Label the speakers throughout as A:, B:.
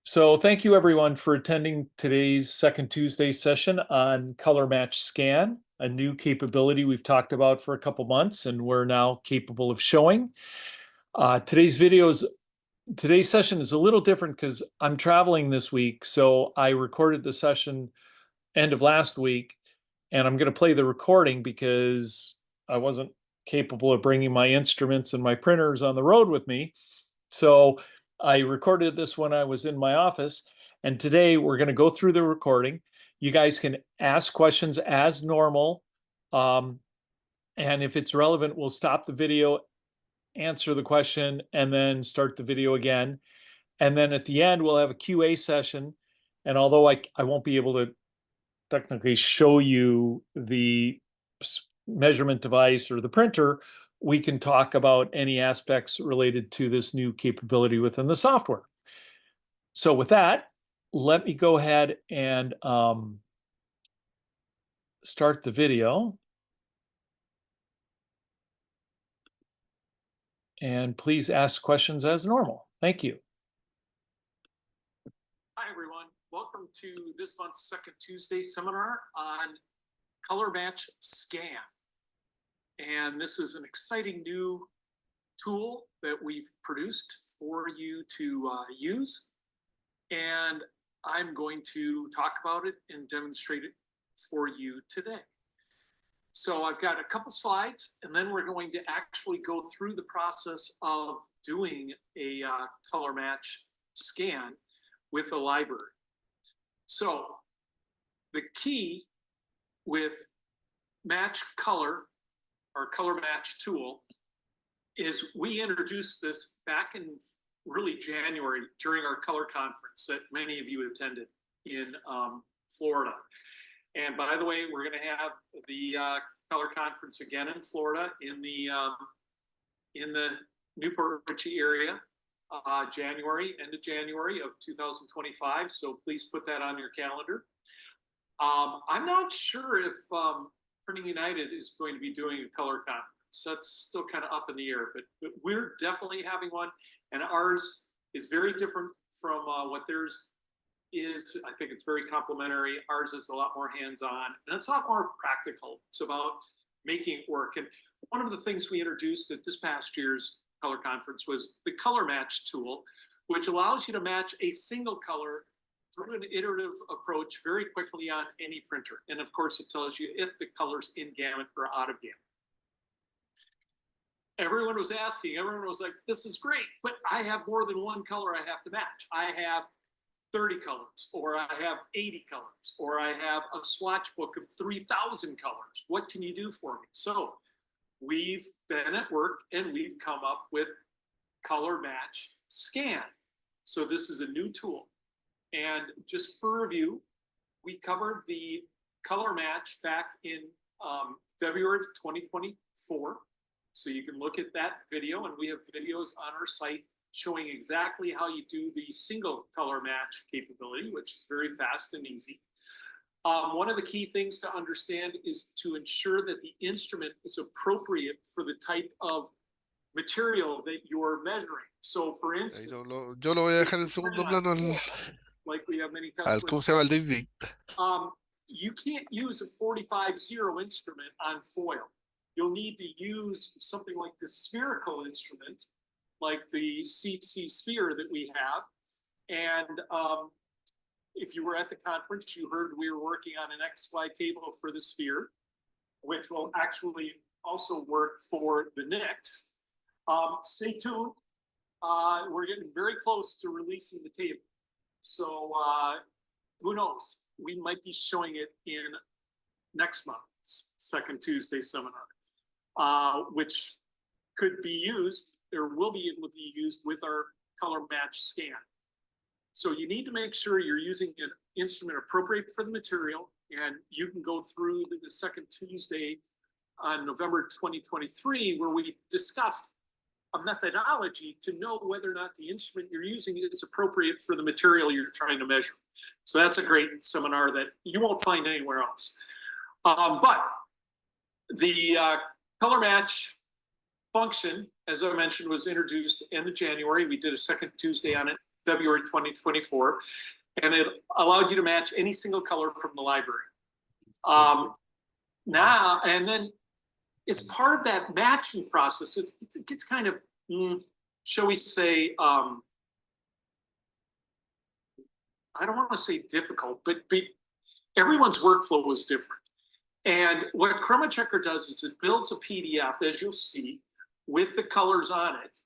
A: So thank you everyone for attending today's second Tuesday session on Color Match Scan, a new capability we've talked about for a couple months and we're now capable of showing. Today's session is a little different because I'm traveling this week. So I recorded the session end of last week and I'm going to play the recording because I wasn't capable of bringing my instruments and my printers on the road with me. So I recorded this when I was in my office, and today we're going to go through the recording. You guys can ask questions as normal, and if it's relevant, we'll stop the video, answer the question, and then start the video again. And then at the end, we'll have a QA session, and although I won't be able to technically show you the measurement device or the printer, we can talk about any aspects related to this new capability within the software. So with that, let me go ahead and start the video. And please ask questions as normal. Thank you.
B: Hi, everyone. Welcome to this month's Second Tuesday seminar on Color Match Scan. And this is an exciting new tool that we've produced for you to use. And I'm going to talk about it and demonstrate it for you today. So I've got a couple slides, and then we're going to actually go through the process of doing a color match scan with a library. So the key with Match Color, our color match tool, is we introduced this back in really January during our color conference that many of you attended in Florida. And by the way, we're going to have the color conference again in Florida in the Newport Richey area, end of January of 2025. So please put that on your calendar. I'm not sure if Printing United is going to be doing a color conference. That's still kind of up in the air, but we're definitely having one, and ours is very different from what theirs is. I think it's very complementary. Ours is a lot more hands-on, and it's a lot more practical. It's about making it work. And one of the things we introduced at this past year's color conference was the color match tool, which allows you to match a single color through an iterative approach very quickly on any printer. And of course, it tells you if the color's in gamut or out of gamut. Everyone was asking, everyone was like, this is great, but I have more than one color I have to match. I have 30 colors, or I have 80 colors, or I have a swatch book of 3,000 colors. What can you do for me? So we've been at work and we've come up with Color Match Scan. So this is a new tool. And just for review, we covered the color match back in February of 2024. So you can look at that video, and we have videos on our site showing exactly how you do the single color match capability, which is very fast and easy. One of the key things to understand is to ensure that the instrument is appropriate for the type of material that you're measuring. So for instance,
C: yo lo voy a dejar en segundo plano
B: like we have many
C: al ¿cómo se llama? El David.
B: You can't use a 45-0 instrument on foil. You'll need to use something like the spherical instrument, like the CC sphere that we have. And if you were at the conference, you heard we were working on an XY table for the sphere, which will actually also work for the Nix. Stay tuned. We're getting very close to releasing the table. So who knows? We might be showing it in next month's Second Tuesday seminar, which could be used or will be able to be used with our color match scan. So you need to make sure you're using an instrument appropriate for the material, and you can go through the Second Tuesday on November 2023, where we discussed a methodology to know whether or not the instrument you're using is appropriate for the material you're trying to measure. So that's a great seminar that you won't find anywhere else. But the color match function, as I mentioned, was introduced end of January. We did a Second Tuesday on it. February 2024, and it allowed you to match any single color from the library. Now, and then as part of that matching process, it gets kind of, shall we say, I don't want to say difficult, but everyone's workflow was different. And what ChromaChecker does is it builds a PDF, as you'll see, with the colors on it.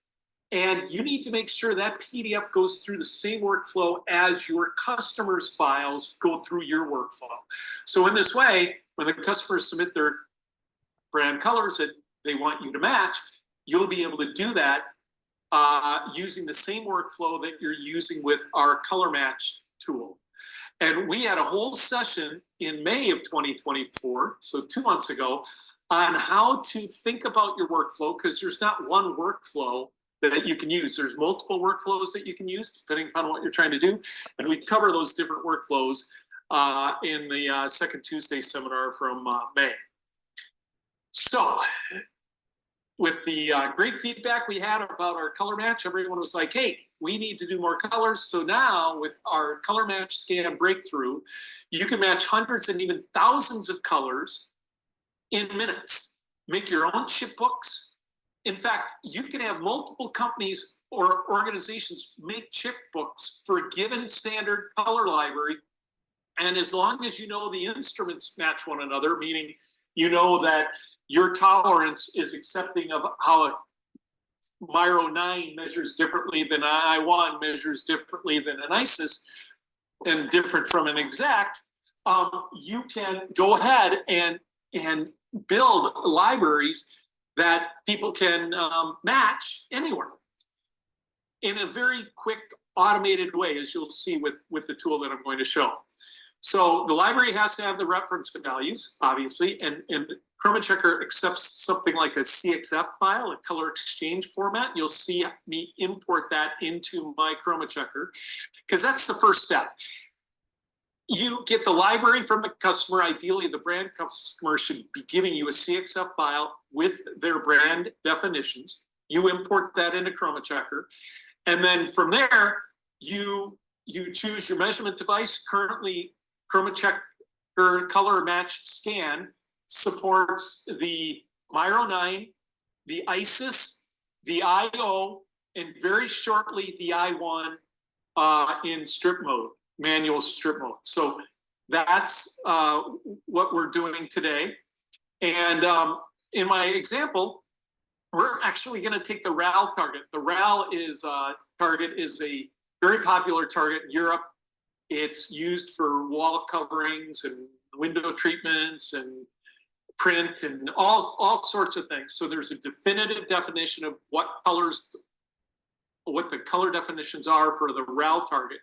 B: And you need to make sure that PDF goes through the same workflow as your customers' files go through your workflow. So in this way, when the customers submit their brand colors that they want you to match, you'll be able to do that using the same workflow that you're using with our color match tool. And we had a whole session in May of 2024, so 2 months ago, on how to think about your workflow, because there's not one workflow that you can use. There's multiple workflows that you can use depending upon what you're trying to do. And we cover those different workflows in the second Tuesday seminar from May. So with the great feedback we had about our color match, everyone was like, hey, we need to do more colors. So now with our color match scan breakthrough, you can match hundreds and even thousands of colors in minutes. Make your own chipbooks. In fact, you can have multiple companies or organizations make chipbooks for a given standard color library. And as long as you know the instruments match one another, meaning you know that your tolerance is accepting of how a Miro 9 measures differently than an I1 measures differently than an ISIS and different from an exact, you can go ahead and build libraries that people can match anywhere in a very quick automated way, as you'll see with the tool that I'm going to show. So the library has to have the reference values, obviously, and ChromaChecker accepts something like a CXF file, a color exchange format. You'll see me import that into my ChromaChecker, because that's the first step. You get the library from the customer. Ideally, the brand customer should be giving you a CXF file with their brand definitions. You import that into ChromaChecker. And then from there, you choose your measurement device. Currently, ChromaChecker Color Match Scan supports the Miro 9, the ISIS, the IO, and very shortly the I1 in strip mode, manual strip mode. So that's what we're doing today. And in my example, we're actually going to take the RAL target. The RAL target is a very popular target in Europe. It's used for wall coverings and window treatments and print and all sorts of things. So there's a definitive definition of what the color definitions are for the RAL target.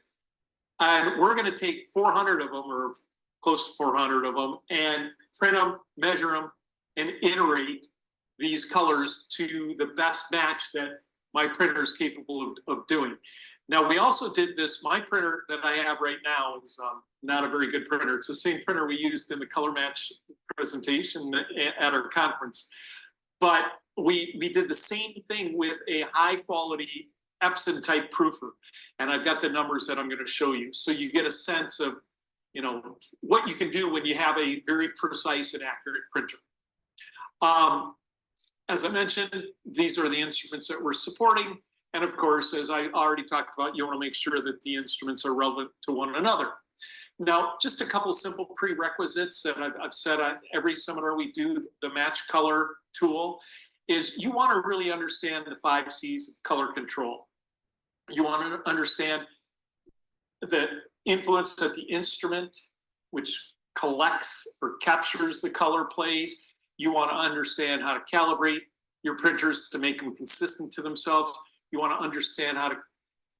B: And we're going to take 400 of them, or close to 400 of them, and print them, measure them, and iterate these colors to the best match that my printer is capable of doing. Now, we also did this. My printer that I have right now is not a very good printer. It's the same printer we used in the color match presentation at our conference. But we did the same thing with a high quality Epson type proofer. And I've got the numbers that I'm going to show you. So you get a sense of, what you can do when you have a very precise and accurate printer. As I mentioned, these are the instruments that we're supporting. And of course, as I already talked about, you want to make sure that the instruments are relevant to one another. Now, just a couple simple prerequisites that I've said on every seminar we do, the match color tool, is you want to really understand the 5 C's of color control. You want to understand the influence that the instrument, which collects or captures the color, plays. You want to understand how to calibrate your printers to make them consistent to themselves. You want to understand how to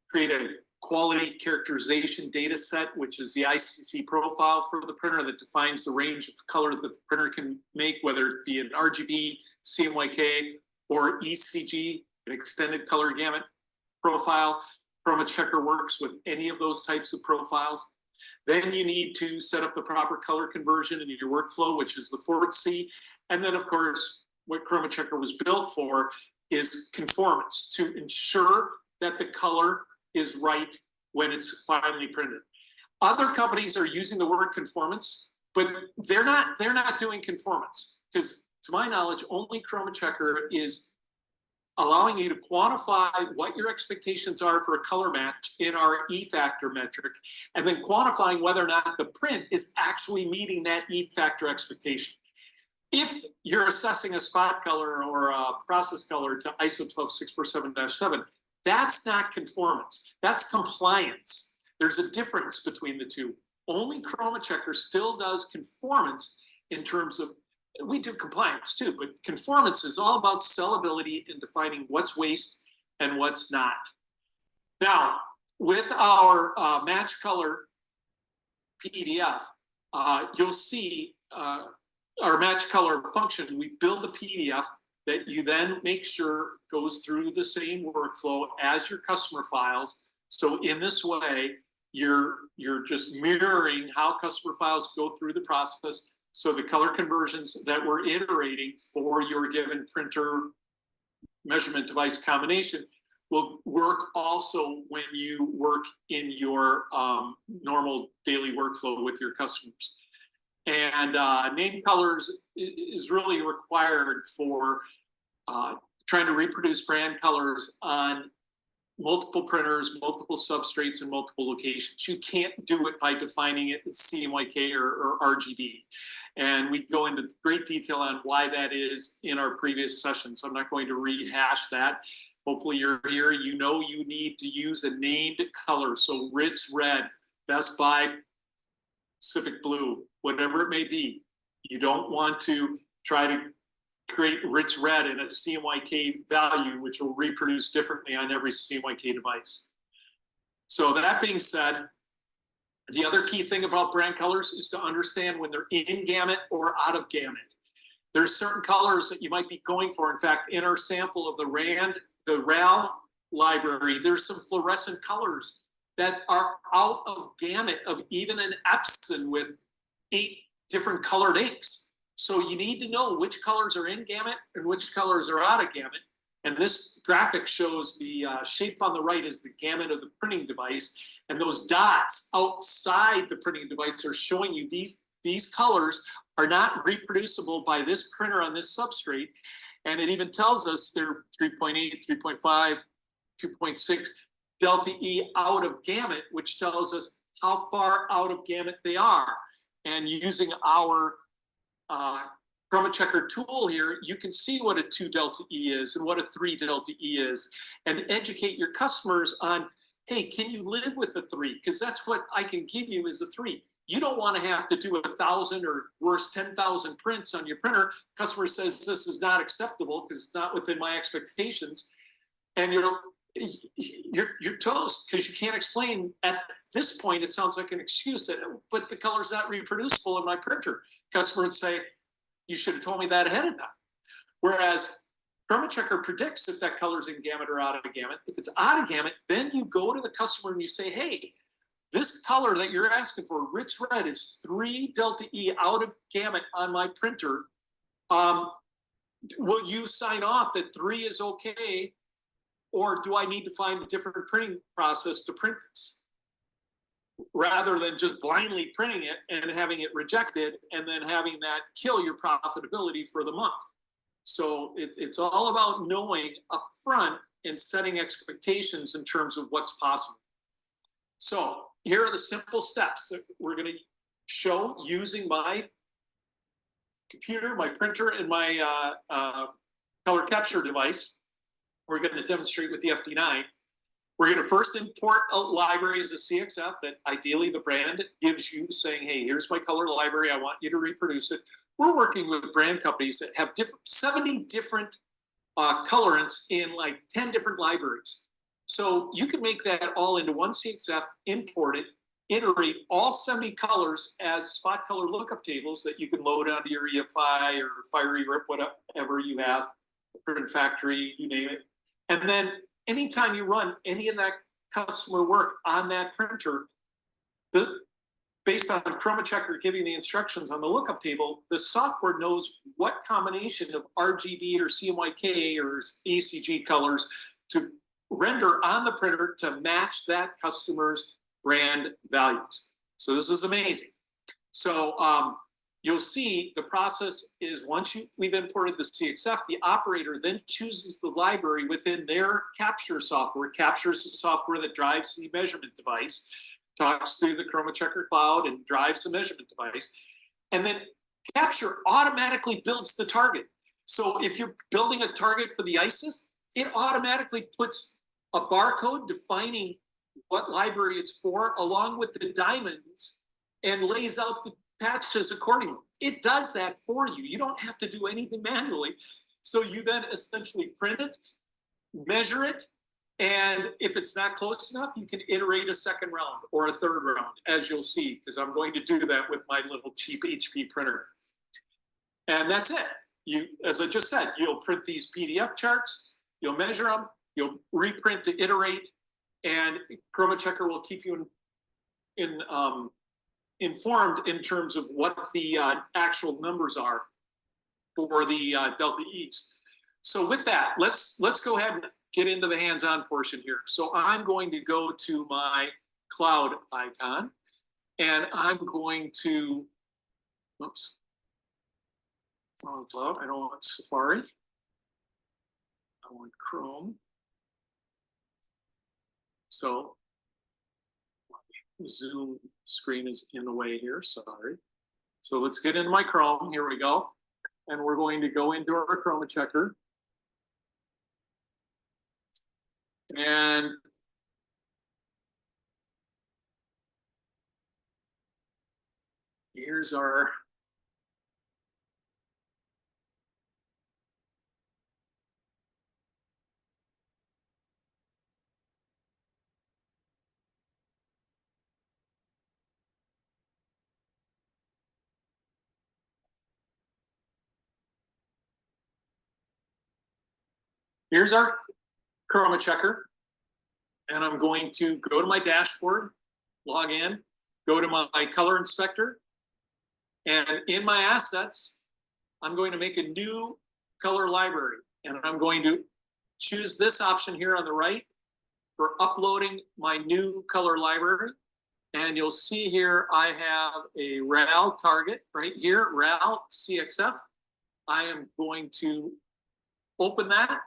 B: create a quality characterization data set, which is the ICC profile for the printer that defines the range of color that the printer can make, whether it be an RGB, CMYK, or ECG, an extended color gamut profile. ChromaChecker works with any of those types of profiles. Then you need to set up the proper color conversion in your workflow, which is the 4th C. And then, of course, what ChromaChecker was built for is conformance, to ensure that the color is right when it's finally printed. Other companies are using the word conformance, but they're not doing conformance, because to my knowledge, only ChromaChecker is allowing you to quantify what your expectations are for a color match in our E-factor metric, and then quantifying whether or not the print is actually meeting that E-factor expectation. If you're assessing a spot color or a process color to ISO 12647-7, that's not conformance, that's compliance. There's a difference between the two. Only ChromaChecker still does conformance in terms of, we do compliance too, but conformance is all about sellability and defining what's waste and what's not. Now, with our match color PDF, you'll see our match color function. We build a PDF that you then make sure goes through the same workflow as your customer files. So in this way, you're just mirroring how customer files go through the process. So the color conversions that we're iterating for your given printer measurement device combination will work also when you work in your normal daily workflow with your customers. And name colors is really required for trying to reproduce brand colors on multiple printers, multiple substrates, and multiple locations. You can't do it by defining it as CMYK or RGB. And we go into great detail on why that is in our previous session, so I'm not going to rehash that. Hopefully you're here, you know you need to use a named color. So Ritz Red, Best Buy, Pacific Blue, whatever it may be. You don't want to try to create Ritz Red in a CMYK value, which will reproduce differently on every CMYK device. So that being said, the other key thing about brand colors is to understand when they're in gamut or out of gamut. There's certain colors that you might be going for. In fact, in our sample of the RAL library, there's some fluorescent colors that are out of gamut of even an Epson with 8 different colored inks. So you need to know which colors are in gamut and which colors are out of gamut. And this graphic shows the shape on the right is the gamut of the printing device. And those dots outside the printing device are showing you these colors are not reproducible by this printer on this substrate. And it even tells us they're 3.8, 3.5, 2.6 delta E out of gamut, which tells us how far out of gamut they are. And using our ChromaChecker tool here, you can see what a 2 delta E is and what a 3 delta E is, and educate your customers on, hey, can you live with a 3? Because that's what I can give you is a 3. You don't want to have to do 1,000 or worse 10,000 prints on your printer. Customer says this is not acceptable because it's not within my expectations, and you're toast because you can't explain. At this point, it sounds like an excuse that, but the color's not reproducible in my printer. Customer would say, you should have told me that ahead of time. Whereas ChromaChecker predicts if that color's in gamut or out of gamut. If it's out of gamut, then you go to the customer and you say, hey, this color that you're asking for, Ritz Red, is 3 delta E out of gamut on my printer. Will you sign off that 3 is okay? Or do I need to find a different printing process to print this? Rather than just blindly printing it and having it rejected and then having that kill your profitability for the month. So it's all about knowing upfront and setting expectations in terms of what's possible. So here are the simple steps that we're going to show using my computer, my printer, and my color capture device. We're going to demonstrate with the FD9. We're going to first import a library as a CXF that ideally the brand gives you, saying, hey, here's my color library. I want you to reproduce it. We're working with brand companies that have 70 different colorants in like 10 different libraries. So you can make that all into one CXF, import it, iterate all 70 colors as spot color lookup tables that you can load onto your EFI or Fiery Rip, whatever you have, Print Factory, you name it. And then anytime you run any of that customer work on that printer, based on ChromaChecker giving the instructions on the lookup table, the software knows what combination of RGB or CMYK or ACG colors to render on the printer to match that customer's brand values. So this is amazing. So you'll see the process is once we've imported the CXF, the operator then chooses the library within their capture software. Capture is the software that drives the measurement device, talks to the ChromaChecker cloud and drives the measurement device. And then Capture automatically builds the target. So if you're building a target for the ISIS, it automatically puts a barcode defining what library it's for, along with the diamonds, and lays out the patches accordingly. It does that for you. You don't have to do anything manually. So you then essentially print it, measure it, and if it's not close enough, you can iterate a second round or a third round, as you'll see, because I'm going to do that with my little cheap HP printer. And that's it. As I just said, you'll print these PDF charts, you'll measure them, you'll reprint to iterate, and ChromaChecker will keep you informed in terms of what the actual numbers are for the Delta E's. So with that, let's go ahead and get into the hands-on portion here. So I'm going to go to my cloud icon, and I'm going to, oops, cloud, I don't want Safari, I want Chrome. So Zoom screen is in the way here, sorry. So let's get into my Chrome, here we go. And we're going to go into our ChromaChecker. And here's our ChromaChecker. And I'm going to go to my dashboard, log in, go to my color inspector, and in my assets, I'm going to make a new color library. And I'm going to choose this option here on the right for uploading my new color library. And you'll see here, I have a RAL target right here, RAL CXF. I am going to open that.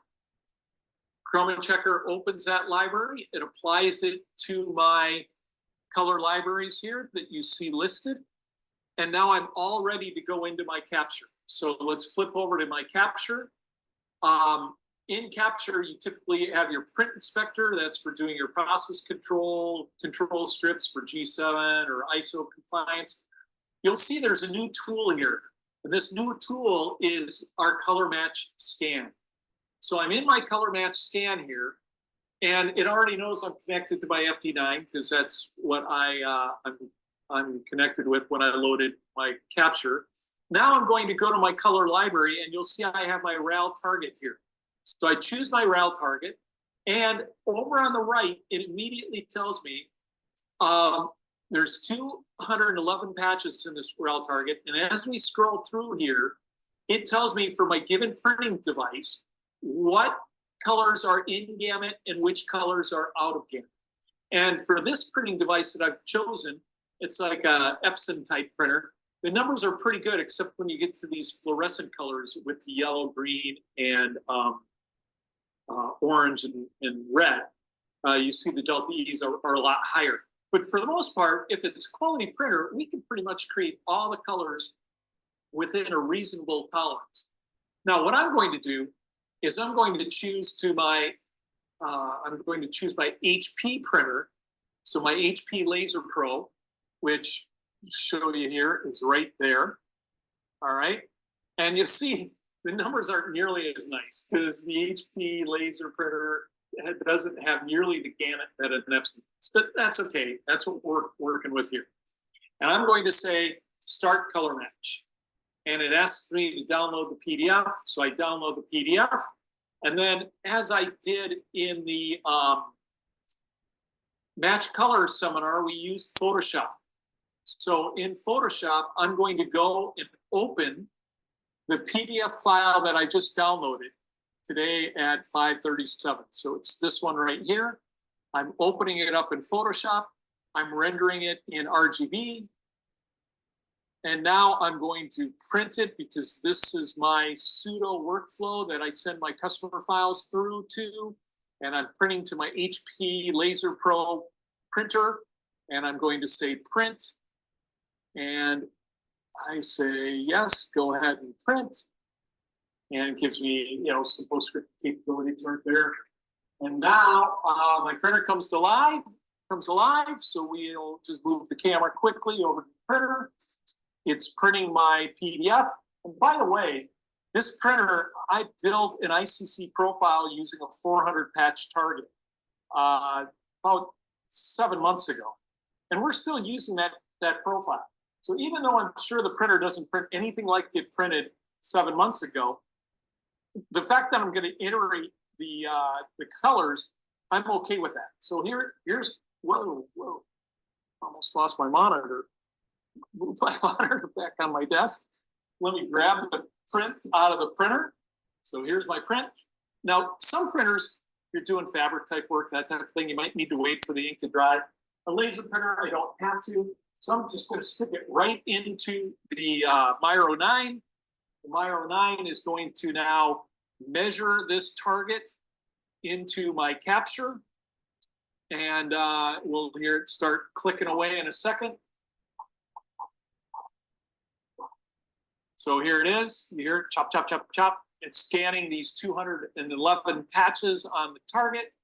B: ChromaChecker opens that library. It applies it to my color libraries here that you see listed. And now I'm all ready to go into my capture. So let's flip over to my capture. In capture, you typically have your print inspector. That's for doing your process control strips for G7 or ISO compliance. You'll see there's a new tool here. And this new tool is our color match scan. So I'm in my color match scan here, and it already knows I'm connected to my FD9 because that's what I'm connected with when I loaded my capture. Now I'm going to go to my color library, and you'll see I have my RAL target here. So I choose my RAL target, and over on the right, it immediately tells me there's 211 patches in this RAL target. And as we scroll through here, it tells me for my given printing device, what colors are in gamut and which colors are out of gamut. And for this printing device that I've chosen, it's like a Epson type printer. The numbers are pretty good, except when you get to these fluorescent colors with the yellow, green, and orange and red. You see the Delta E's are a lot higher. But for the most part, if it's a quality printer, we can pretty much create all the colors within a reasonable tolerance. Now, what I'm going to do is I'm going to choose my HP printer. So my HP Laser Pro, which I'll show you here, is right there. All right. And you see the numbers aren't nearly as nice because the HP laser printer doesn't have nearly the gamut that an Epson does, but that's okay. That's what we're working with here. And I'm going to say start color match. And it asks me to download the PDF. So I download the PDF. And then as I did in the Match Color seminar, we used Photoshop. So in Photoshop, I'm going to go and open the PDF file that I just downloaded. today at 5:37. So it's this one right here. I'm opening it up in Photoshop. I'm rendering it in RGB. And now I'm going to print it because this is my pseudo workflow that I send my customer files through to. And I'm printing to my HP Laser Pro printer. And I'm going to say print. And I say, yes, go ahead and print. And it gives me, some PostScript capabilities right there. And now my printer comes alive. So we'll just move the camera quickly over to the printer. It's printing my PDF. And by the way, this printer, I built an ICC profile using a 400 patch target about 7 months ago. And we're still using that profile. So even though I'm sure the printer doesn't print anything like it printed 7 months ago, the fact that I'm going to iterate the colors, I'm okay with that. So here's, whoa, almost lost my monitor. Move my monitor back on my desk. Let me grab the print out of the printer. So here's my print. Now, some printers, you're doing fabric type work, that type of thing, you might need to wait for the ink to dry. A laser printer, I don't have to. So I'm just going to stick it right into the Miro 9. The Miro 9 is going to now measure this target into my capture. And we'll hear it start clicking away in a second. So here it is. You hear it, chop, chop, chop, chop. It's scanning these 211 patches on the target.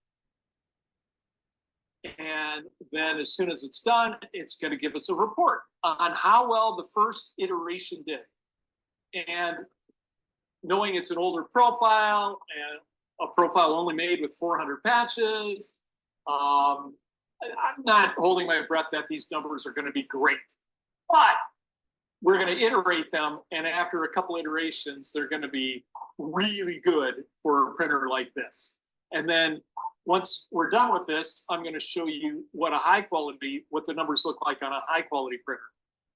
B: And then as soon as it's done, it's going to give us a report on how well the first iteration did. And knowing it's an older profile and a profile only made with 400 patches, I'm not holding my breath that these numbers are going to be great. But we're going to iterate them, and after a couple iterations, they're going to be really good for a printer like this. And then once we're done with this, I'm going to show you what the numbers look like on a high quality printer.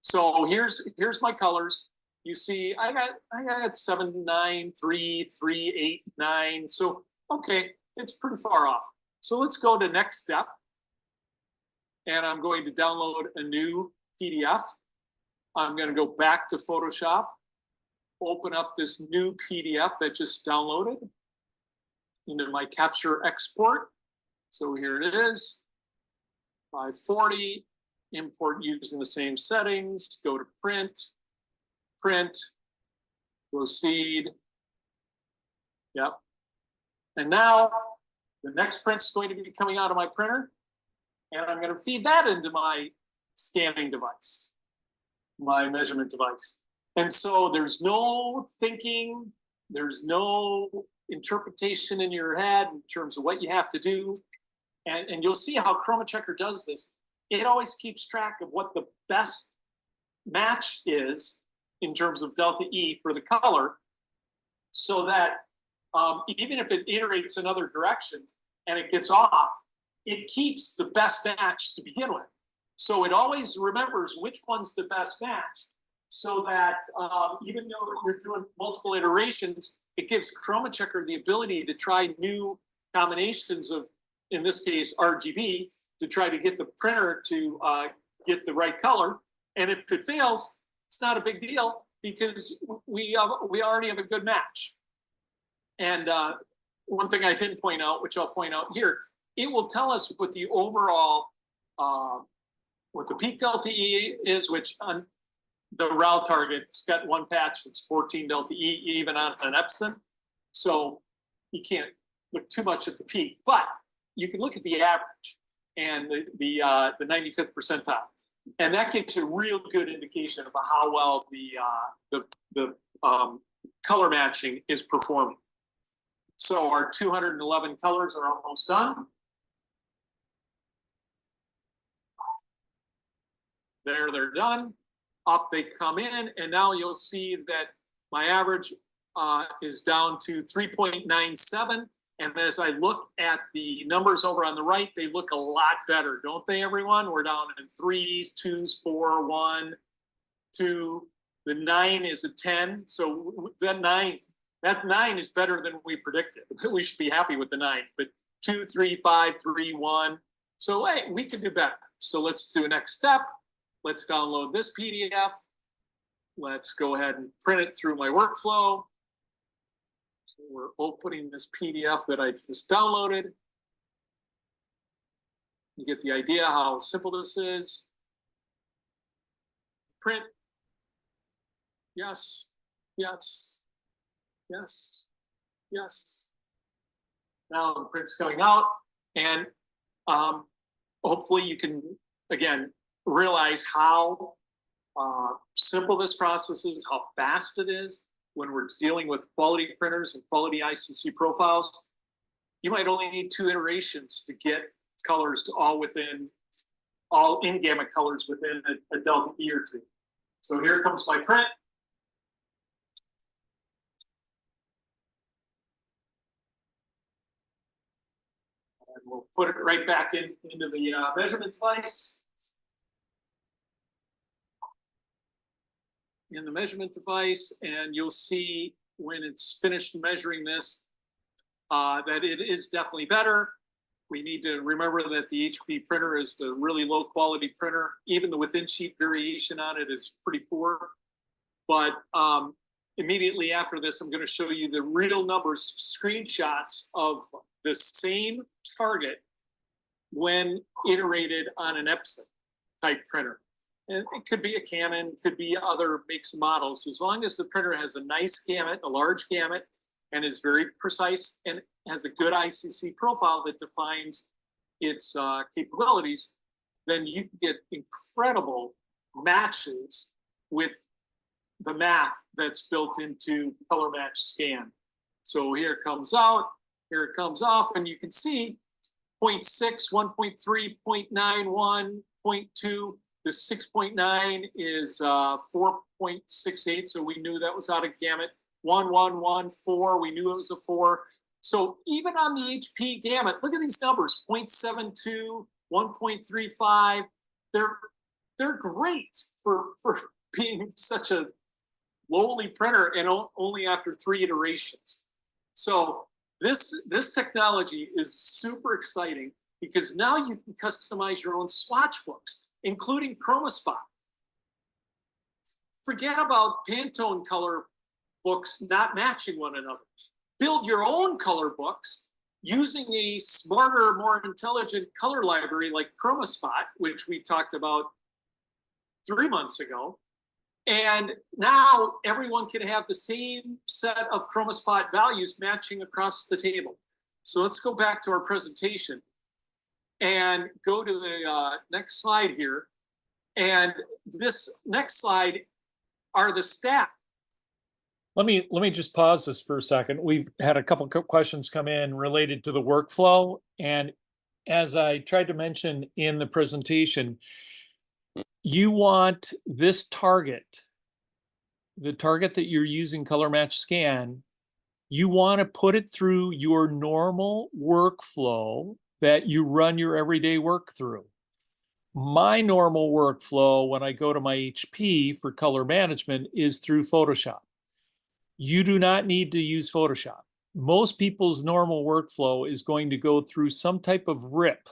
B: So here's my colors. You see, I got 7, 9, 3, 3, 8, 9. So, okay, it's pretty far off. So let's go to next step. And I'm going to download a new PDF. I'm going to go back to Photoshop, open up this new PDF that just downloaded into my capture export. So here it is, 540, import using the same settings, go to print, proceed. Yep. And now the next print's going to be coming out of my printer, and I'm going to feed that into my scanning device, my measurement device. And so there's no thinking, there's no interpretation in your head in terms of what you have to do. And you'll see how ChromaChecker does this. It always keeps track of what the best match is in terms of delta E for the color, so that even if it iterates another direction and it gets off, it keeps the best match to begin with. So it always remembers which one's the best match, so that even though you're doing multiple iterations, it gives ChromaChecker the ability to try new combinations of, in this case, RGB, to try to get the printer to get the right color. And if it fails, it's not a big deal because we already have a good match. And one thing I didn't point out, which I'll point out here, it will tell us what the overall, what the peak delta E is, which on the RAL target, it's got one patch that's 14 delta E, even on an Epson. So you can't look too much at the peak, but you can look at the average and the 95th percentile. And that gives you a real good indication about how well the color matching is performing. So our 211 colors are almost done. There, they're done. Up they come in, and now you'll see that my average is down to 3.97. And as I look at the numbers over on the right, they look a lot better, don't they, everyone? We're down in 3s, 2s, 4, 1, 2. The 9 is a 10. So that 9, That 9 is better than we predicted. We should be happy with the 9, but 2, 3, 5, 3, 1. So hey, we can do better. So let's do a next step. Let's download this PDF. Let's go ahead and print it through my workflow. So we're opening this PDF that I just downloaded. You get the idea how simple this is. Print. Yes, yes, yes, yes. Now the print's coming out, and hopefully you can, again, realize how simple this process is, how fast it is when we're dealing with quality printers and quality ICC profiles. You might only need 2 iterations to get colors to all in gamut colors within a delta E or 2. So here comes my print. And we'll put it right back into the measurement device. In the measurement device, and you'll see when it's finished measuring this that it is definitely better. We need to remember that the HP printer is a really low quality printer. Even the within sheet variation on it is pretty poor. But immediately after this, I'm going to show you the real numbers, screenshots of the same target when iterated on an Epson type printer. And it could be a Canon, could be other makes and models. As long as the printer has a nice gamut, a large gamut, and is very precise and has a good ICC profile that defines its capabilities, then you can get incredible matches with the math that's built into Color Match Scan. So here it comes out, here it comes off, and you can see 0.6, 1.3, 0.91, 0.2. The 6.9 is 4.68, so we knew that was out of gamut. 1.114, we knew it was a 4. So even on the HP gamut, look at these numbers: 0.72, 1.35. They're great for being such a lowly printer, and only after 3 iterations. So this technology is super exciting because now you can customize your own swatch books, including ChromaSpot. Forget about Pantone color books not matching one another. Build your own color books using a smarter, more intelligent color library like ChromaSpot, which we talked about 3 months ago. And now everyone can have the same set of ChromaSpot values matching across the table. So let's go back to our presentation and go to the next slide here. And this next slide are the stats.
A: Let me just pause this for a second. We've had a couple of questions come in related to the workflow. And as I tried to mention in the presentation, you want this target, the target that you're using Color Match Scan, you want to put it through your normal workflow that you run your everyday work through. My normal workflow when I go to my HP for color management is through Photoshop. You do not need to use Photoshop. Most people's normal workflow is going to go through some type of RIP.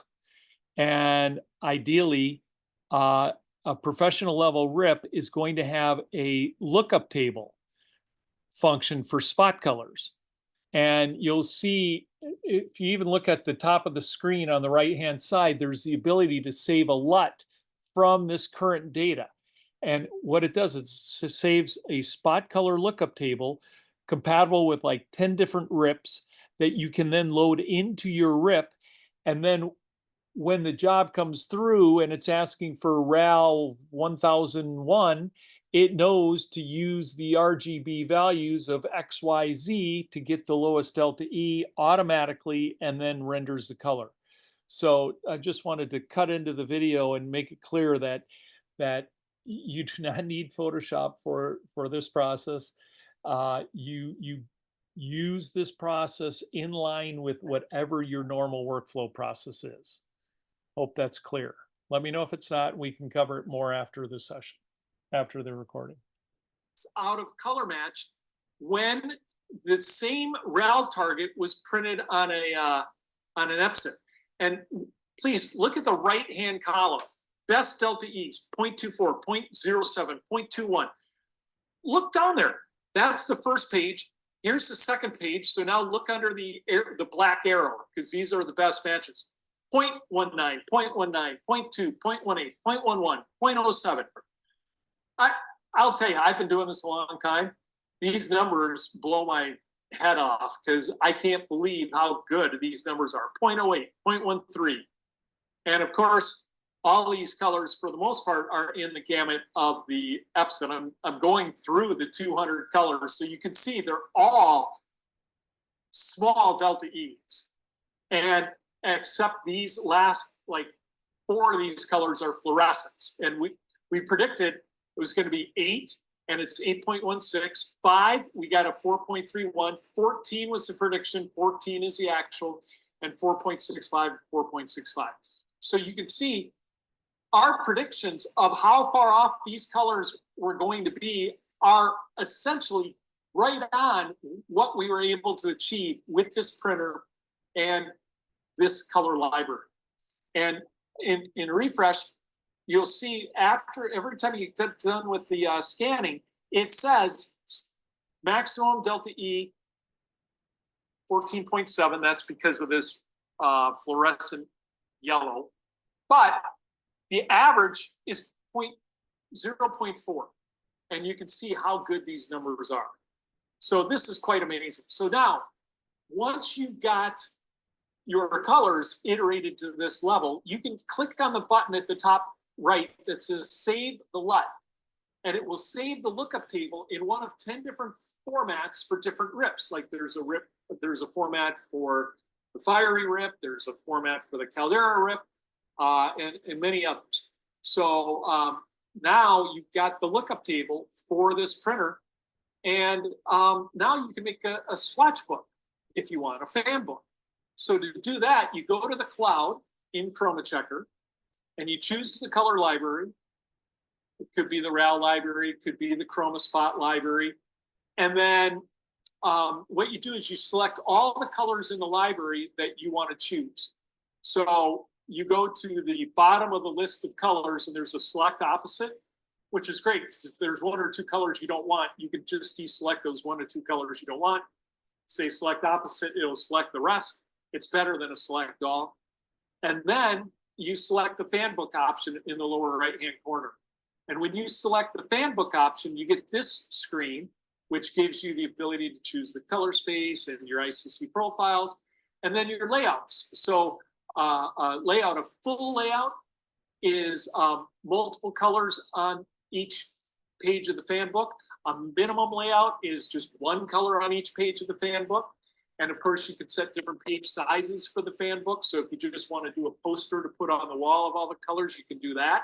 A: And ideally, a professional level RIP is going to have a lookup table function for spot colors. And you'll see, if you even look at the top of the screen on the right-hand side, there's the ability to save a LUT from this current data. And what it does is it saves a spot color lookup table compatible with like 10 different RIPs that you can then load into your RIP. And then when the job comes through and it's asking for RAL 1001, it knows to use the RGB values of XYZ to get the lowest delta E automatically and then renders the color. So I just wanted to cut into the video and make it clear that you do not need Photoshop for this process. You use this process in line with whatever your normal workflow process is. Hope that's clear. Let me know if it's not. We can cover it more after the session, after the recording.
B: Out of color match when the same RAL target was printed on an Epson. And please look at the right-hand column. Best delta E's, 0.24, 0.07, 0.21. Look down there. That's the first page. Here's the second page. So now look under the black arrow, because these are the best matches. 0.19, 0.19, 0.2, 0.18, 0.11, 0.07. I'll tell you, I've been doing this a long time. These numbers blow my head off because I can't believe how good these numbers are. 0.08, 0.13. And of course, all these colors, for the most part, are in the gamut of the Epson. I'm going through the 200 colors, so you can see they're all small delta E's. And except these last, like, 4 of these colors are fluorescents. And we predicted it was going to be 8, and it's 8.16. 5, we got a 4.31. 14 was the prediction, 14 is the actual, and 4.65, 4.65. So you can see our predictions of how far off these colors were going to be are essentially right on what we were able to achieve with this printer and this color library. And in refresh, you'll see after every time you get done with the scanning, it says maximum delta E 14.7. That's because of this fluorescent yellow. But the average is 0.4. And you can see how good these numbers are. So this is quite amazing. So now, once you got your colors iterated to this level, you can click on the button at the top right that says Save the LUT. And it will save the lookup table in one of 10 different formats for different RIPs. Like there's a format for the fiery RIP, there's a format for the Caldera RIP, and many others. So now you've got the lookup table for this printer, and now you can make a swatch book if you want, a fan book. So to do that, you go to the cloud in ChromaChecker, and you choose the color library. It could be the RAL library, it could be the ChromaSpot library. And then what you do is you select all the colors in the library that you want to choose. So you go to the bottom of the list of colors and there's a select opposite, which is great because if there's 1 or 2 colors you don't want, you can just deselect those 1 or 2 colors you don't want. Say select opposite, it'll select the rest. It's better than a select all. And then you select the fan book option in the lower right-hand corner. And when you select the fan book option, you get this screen, which gives you the ability to choose the color space and your ICC profiles, and then your layouts. So a full layout is multiple colors on each page of the fan book. A minimum layout is just 1 color on each page of the fan book. And of course, you can set different page sizes for the fan book. So if you just want to do a poster to put on the wall of all the colors, you can do that.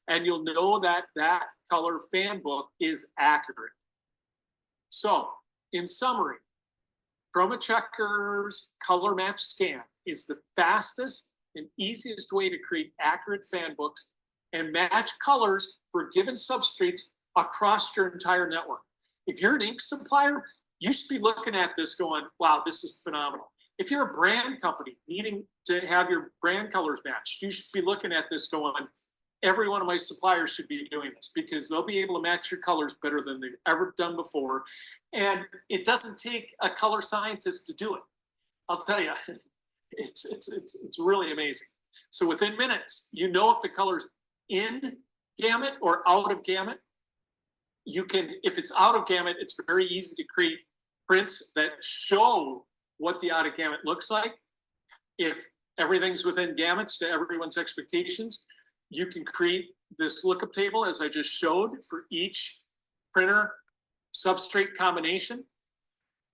B: And you'll know that that color fan book is accurate. So in summary, ChromaChecker's color match scan is the fastest and easiest way to create accurate fan books and match colors for given substrates across your entire network. If you're an ink supplier, you should be looking at this going, wow, this is phenomenal. If you're a brand company needing to have your brand colors matched, you should be looking at this going, every one of my suppliers should be doing this because they'll be able to match your colors better than they've ever done before. And it doesn't take a color scientist to do it. I'll tell you, it's really amazing. So within minutes, you know if the color's in gamut or out of gamut. You can, if it's out of gamut, it's very easy to create prints that show what the out of gamut looks like. If everything's within gamuts to everyone's expectations, you can create this lookup table as I just showed for each printer substrate combination.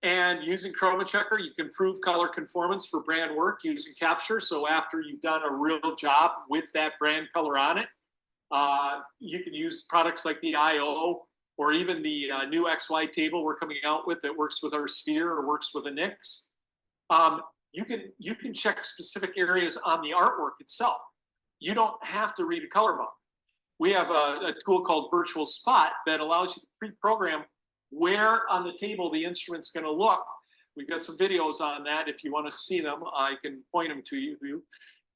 B: And using ChromaChecker, you can prove color conformance for brand work using Capture. So after you've done a real job with that brand color on it, you can use products like the IO or even the new XY table we're coming out with that works with our sphere or works with a NIX. You can check specific areas on the artwork itself. You don't have to read a color book. We have a tool called Virtual Spot that allows you to pre-program where on the table the instrument's going to look. We've got some videos on that. If you want to see them, I can point them to you.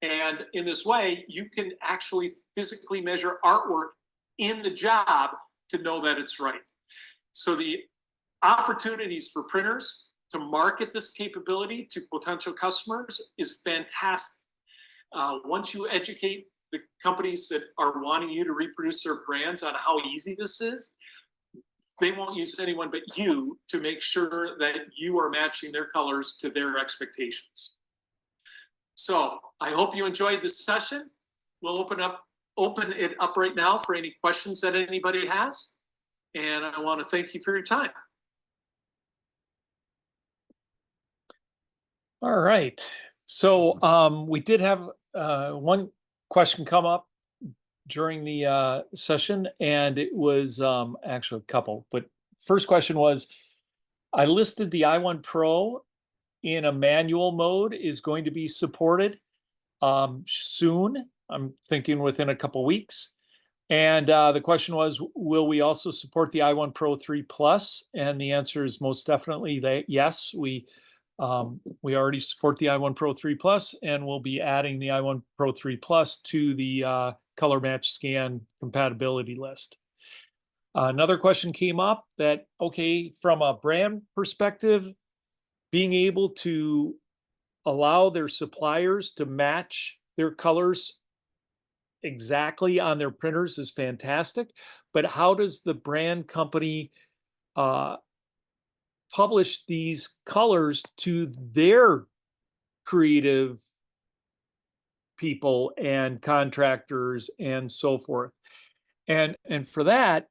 B: And in this way, you can actually physically measure artwork in the job to know that it's right. So the opportunities for printers to market this capability to potential customers is fantastic. Once you educate the companies that are wanting you to reproduce their brands on how easy this is, they won't use anyone but you to make sure that you are matching their colors to their expectations. So I hope you enjoyed this session. We'll open it up right now for any questions that anybody has. And I want to thank you for your time.
A: All right. So we did have one question come up during the session, and it was actually a couple. But first question was, I listed the i1 Pro in a manual mode is going to be supported soon. I'm thinking within a couple weeks. And the question was, will we also support the i1 Pro 3 Plus? And the answer is most definitely that yes, we already support the i1 Pro 3 Plus, and we'll be adding the i1 Pro 3 Plus to the color match scan compatibility list. Another question came up that, okay, from a brand perspective, being able to allow their suppliers to match their colors exactly on their printers is fantastic, but how does the brand company publish these colors to their creative people and contractors and so forth? And for that,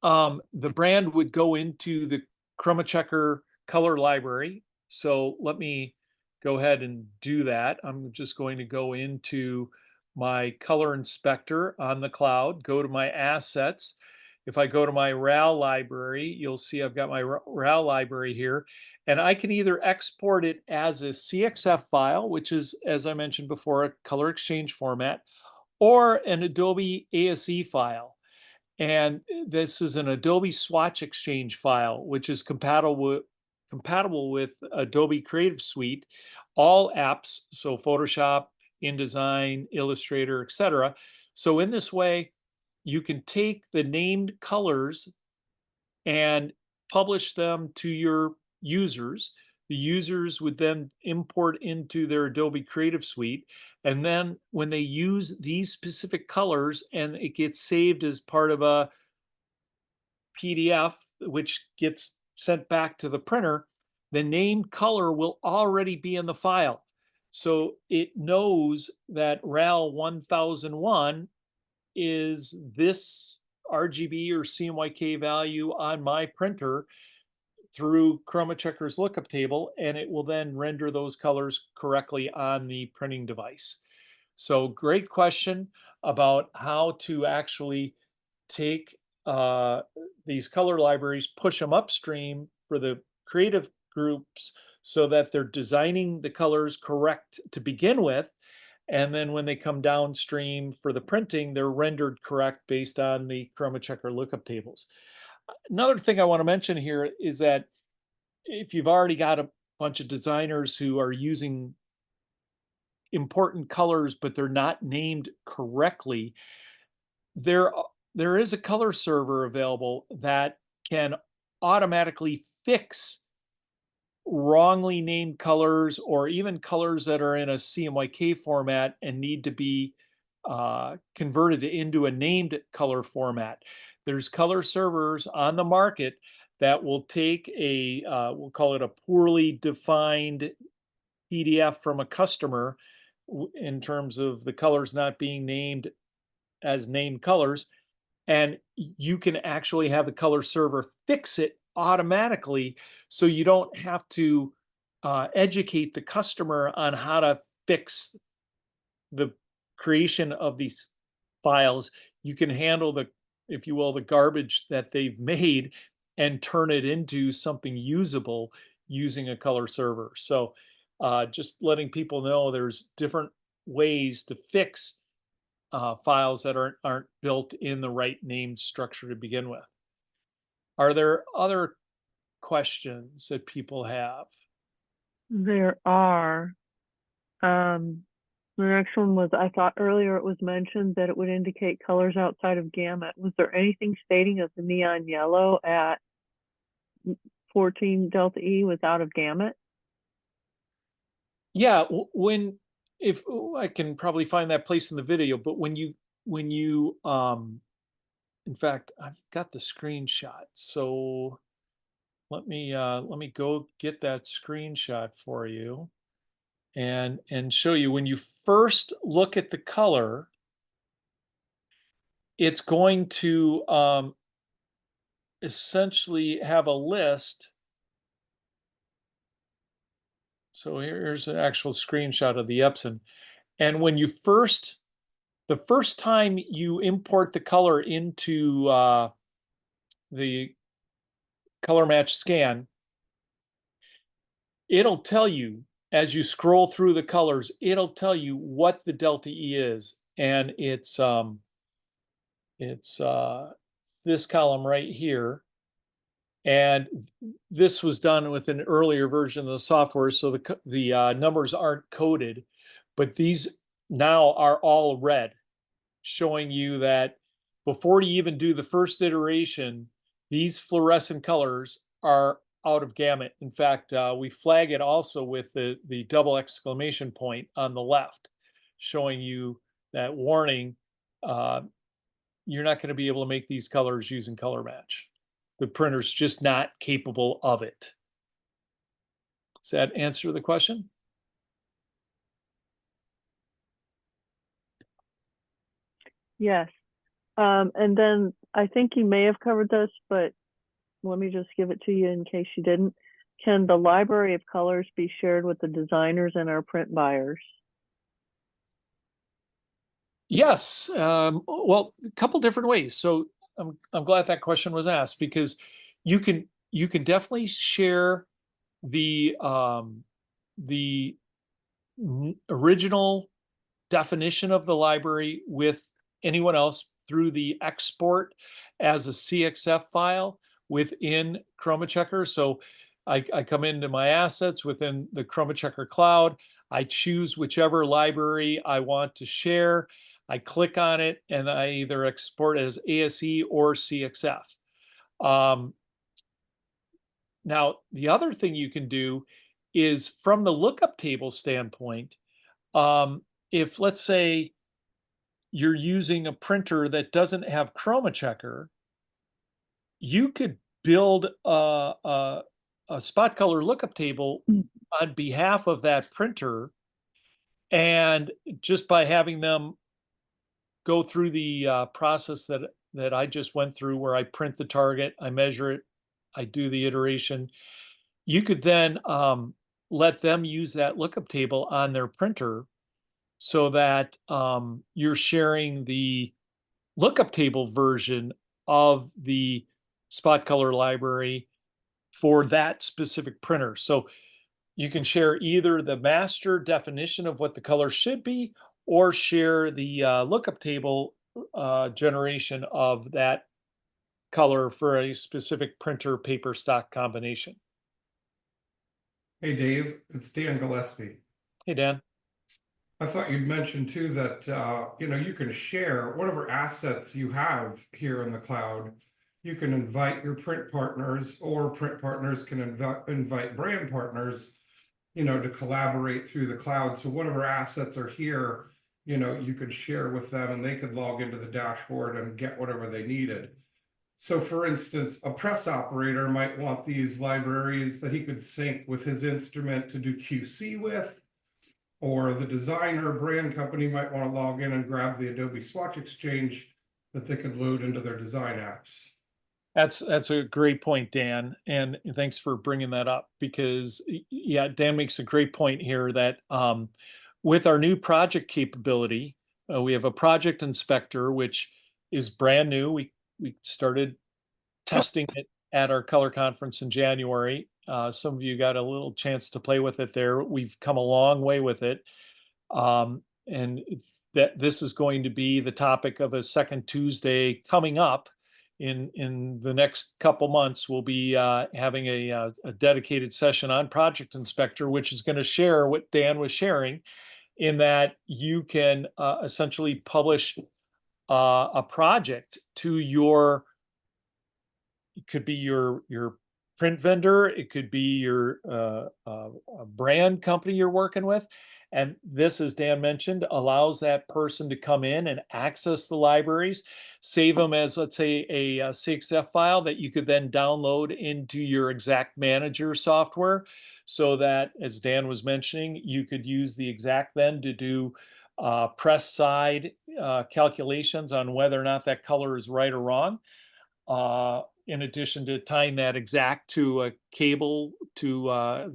A: the brand would go into the ChromaChecker color library. So let me go ahead and do that. I'm just going to go into my color inspector on the cloud, go to my assets. If I go to my RAL library, you'll see I've got my RAL library here, and I can either export it as a CXF file, which is, as I mentioned before, a color exchange format, or an Adobe ASE file. And this is an Adobe Swatch Exchange file, which is compatible with Adobe Creative Suite, all apps, so Photoshop, InDesign, Illustrator, etc. So in this way, you can take the named colors and publish them to your users. The users would then import into their Adobe Creative Suite. And then when they use these specific colors and it gets saved as part of a PDF, which gets sent back to the printer, the named color will already be in the file. So it knows that RAL 1001 is this RGB or CMYK value on my printer through ChromaChecker's lookup table, and it will then render those colors correctly on the printing device. So great question about how to actually take these color libraries, push them upstream for the creative groups so that they're designing the colors correct to begin with. And then when they come downstream for the printing, they're rendered correct based on the ChromaChecker lookup tables. Another thing I want to mention here is that if you've already got a bunch of designers who are using important colors, but they're not named correctly, there is a color server available that can automatically fix wrongly named colors or even colors that are in a CMYK format and need to be converted into a named color format. There's color servers on the market that will take a, we'll call it a poorly defined PDF from a customer in terms of the colors not being named as named colors, and you can actually have the color server fix it automatically, so you don't have to educate the customer on how to fix the creation of these files. You can handle the, if you will, the garbage that they've made and turn it into something usable using a color server. So just letting people know there's different ways to fix files that aren't built in the right named structure to begin with. Are there other questions that people have?
D: There are. The next one was, I thought earlier it was mentioned that it would indicate colors outside of gamut. Was there anything stating that the neon yellow at 14 delta E was out of gamut?
A: Yeah, when if I can probably find that place in the video, but when you in fact, I've got the screenshot. So let me go get that screenshot for you and show you when you first look at the color, it's going to essentially have a list. So here's an actual screenshot of the Epson. And when you the first time you import the color into the color match scan, it'll tell you as you scroll through the colors, it'll tell you what the delta E is. And it's this column right here. And this was done with an earlier version of the software, so the numbers aren't coded, but these now are all red, showing you that before you even do the first iteration, these fluorescent colors are out of gamut. In fact, we flag it also with the double exclamation point on the left, showing you that warning, you're not going to be able to make these colors using color match. The printer's just not capable of it. Does that answer the question?
D: Yes. And then I think you may have covered this, but let me just give it to you in case you didn't. Can the library of colors be shared with the designers and our print buyers?
A: Yes. Well, a couple different ways. So I'm glad that question was asked because you can definitely share the original definition of the library with anyone else through the export as a CXF file within ChromaChecker. So I come into my assets within the ChromaChecker cloud. I choose whichever library I want to share. I click on it and I either export it as ASE or CXF. Now, the other thing you can do is from the lookup table standpoint, if let's say you're using a printer that doesn't have ChromaChecker, you could build a spot color lookup table on behalf of that printer, and just by having them go through the process that I just went through, where I print the target, I measure it, I do the iteration, you could then let them use that lookup table on their printer so that you're sharing the lookup table version of the spot color library for that specific printer. So you can share either the master definition of what the color should be or share the lookup table generation of that color for a specific printer paper stock combination.
E: Hey Dave, it's Dan Gillespie.
A: Hey, Dan.
E: I thought you'd mentioned too that you can share whatever assets you have here in the cloud. You can invite your print partners, or print partners can invite brand partners, to collaborate through the cloud. So whatever assets are here, you could share with them and they could log into the dashboard and get whatever they needed. So for instance, a press operator might want these libraries that he could sync with his instrument to do QC with, or the designer brand company might want to log in and grab the Adobe Swatch Exchange that they could load into their design apps.
A: That's a great point, Dan, and thanks for bringing that up because yeah, Dan makes a great point here that with our new project capability, we have a project inspector which is brand new. We started testing it at our color conference in January. Some of you got a little chance to play with it there. We've come a long way with it, and that this is going to be the topic of a second Tuesday coming up in the next couple months, we'll be having a dedicated session on Project Inspector, which is going to share what Dan was sharing, in that you can essentially publish a project to your, it could be your print vendor, it could be your a brand company you're working with. And this, as Dan mentioned, allows that person to come in and access the libraries, save them as, let's say, a CXF file that you could then download into your Exact Manager software, so that, as Dan was mentioning, you could use the Exact then to do press side calculations on whether or not that color is right or wrong. In addition to tying that Exact to a cable to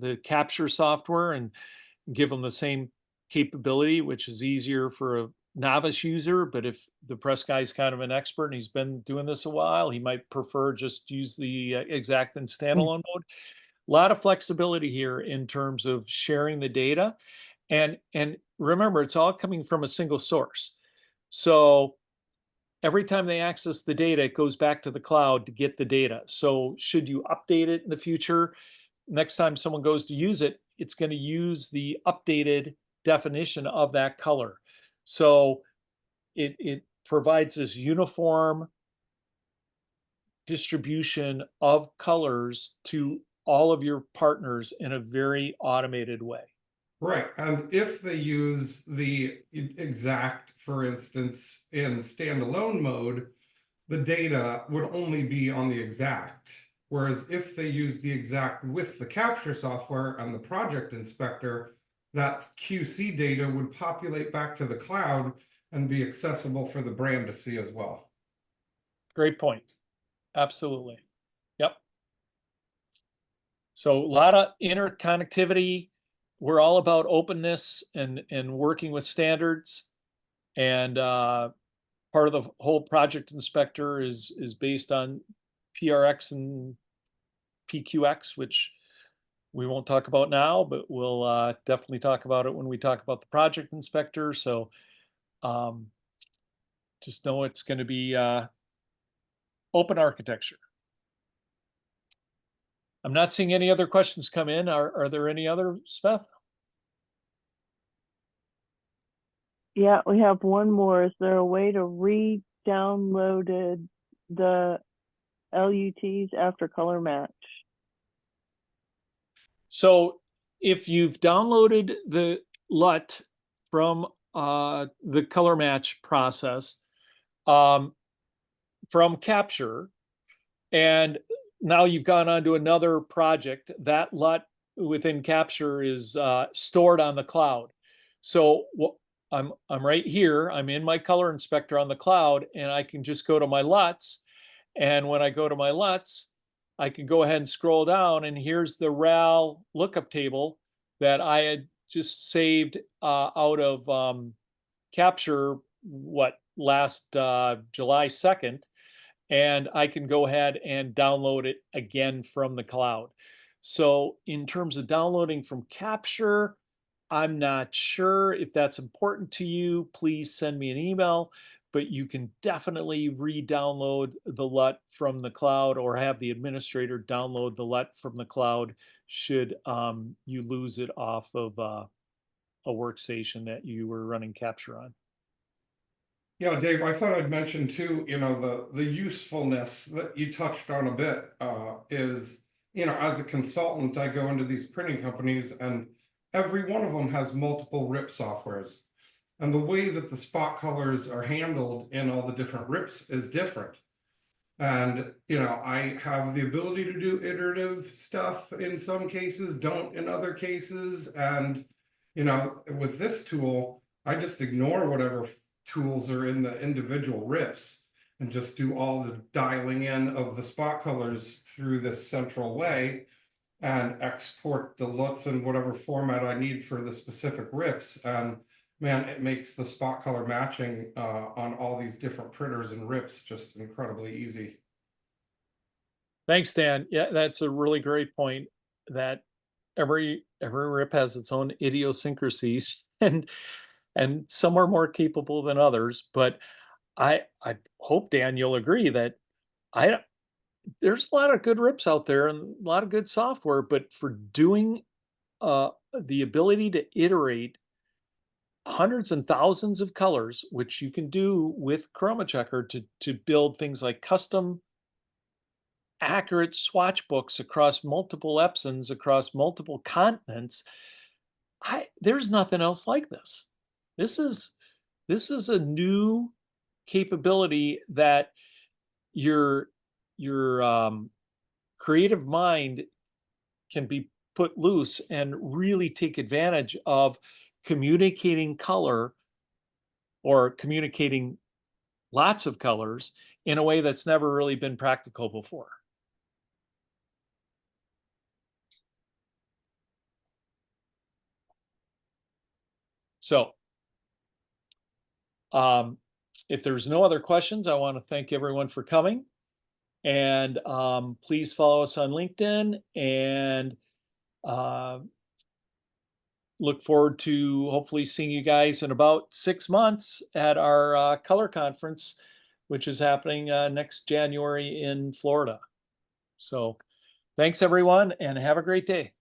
A: the capture software, and give them the same capability, which is easier for a novice user. But if the press guy's kind of an expert and he's been doing this a while, he might prefer just use the Exact in standalone mode. A lot of flexibility here in terms of sharing the data. And remember, it's all coming from a single source. So every time they access the data, it goes back to the cloud to get the data. So should you update it in the future, next time someone goes to use it, it's going to use the updated definition of that color. So it provides this uniform distribution of colors to all of your partners in a very automated way.
E: Right, and if they use the Exact, for instance, in standalone mode, the data would only be on the Exact. Whereas if they use the Exact with the capture software and the Project Inspector, that QC data would populate back to the cloud and be accessible for the brand to see as well.
A: Great point. Absolutely. Yep. So a lot of interconnectivity. We're all about openness and working with standards. And part of the whole Project Inspector is based on PRX and PQX, which we won't talk about now, but we'll definitely talk about it when we talk about the Project Inspector. So just know it's going to be open architecture. I'm not seeing any other questions come in. Are there any other, Beth?
D: Yeah, we have one more. Is there a way to re-download the LUTs after color match?
A: So if you've downloaded the LUT from the color match process from Capture, and now you've gone on to another project, that LUT within Capture is stored on the cloud. So I'm right here. I'm in my color inspector on the cloud, and I can just go to my LUTs. And when I go to my LUTs, I can go ahead and scroll down, and here's the RAL lookup table that I had just saved out of Capture, last July 2nd. And I can go ahead and download it again from the cloud. So in terms of downloading from Capture, I'm not sure if that's important to you. Please send me an email, but you can definitely re-download the LUT from the cloud, or have the administrator download the LUT from the cloud should you lose it off of a workstation that you were running Capture on.
E: Yeah, Dave, I thought I'd mention too, the usefulness that you touched on a bit is, as a consultant, I go into these printing companies and every one of them has multiple RIP softwares. And the way that the spot colors are handled in all the different RIPs is different. And, I have the ability to do iterative stuff in some cases, don't in other cases. And, with this tool, I just ignore whatever tools are in the individual RIPs and just do all the dialing in of the spot colors through this central way and export the LUTs in whatever format I need for the specific RIPs. And man, it makes the spot color matching on all these different printers and RIPs just incredibly easy.
A: Thanks, Dan. Yeah, that's a really great point, that every RIP has its own idiosyncrasies, and some are more capable than others. But I hope, Dan, you'll agree that There's a lot of good rips out there and a lot of good software, but for doing the ability to iterate hundreds and thousands of colors, which you can do with ChromaChecker to build things like custom accurate swatch books across multiple Epsons, across multiple continents. There's nothing else like this. This is a new capability that your creative mind can be put loose and really take advantage of communicating color or communicating lots of colors in a way that's never really been practical before. So, if there's no other questions, I want to thank everyone for coming. And please follow us on LinkedIn and look forward to hopefully seeing you guys in about 6 months at our color conference, which is happening next January in Florida. So thanks everyone and have a great day.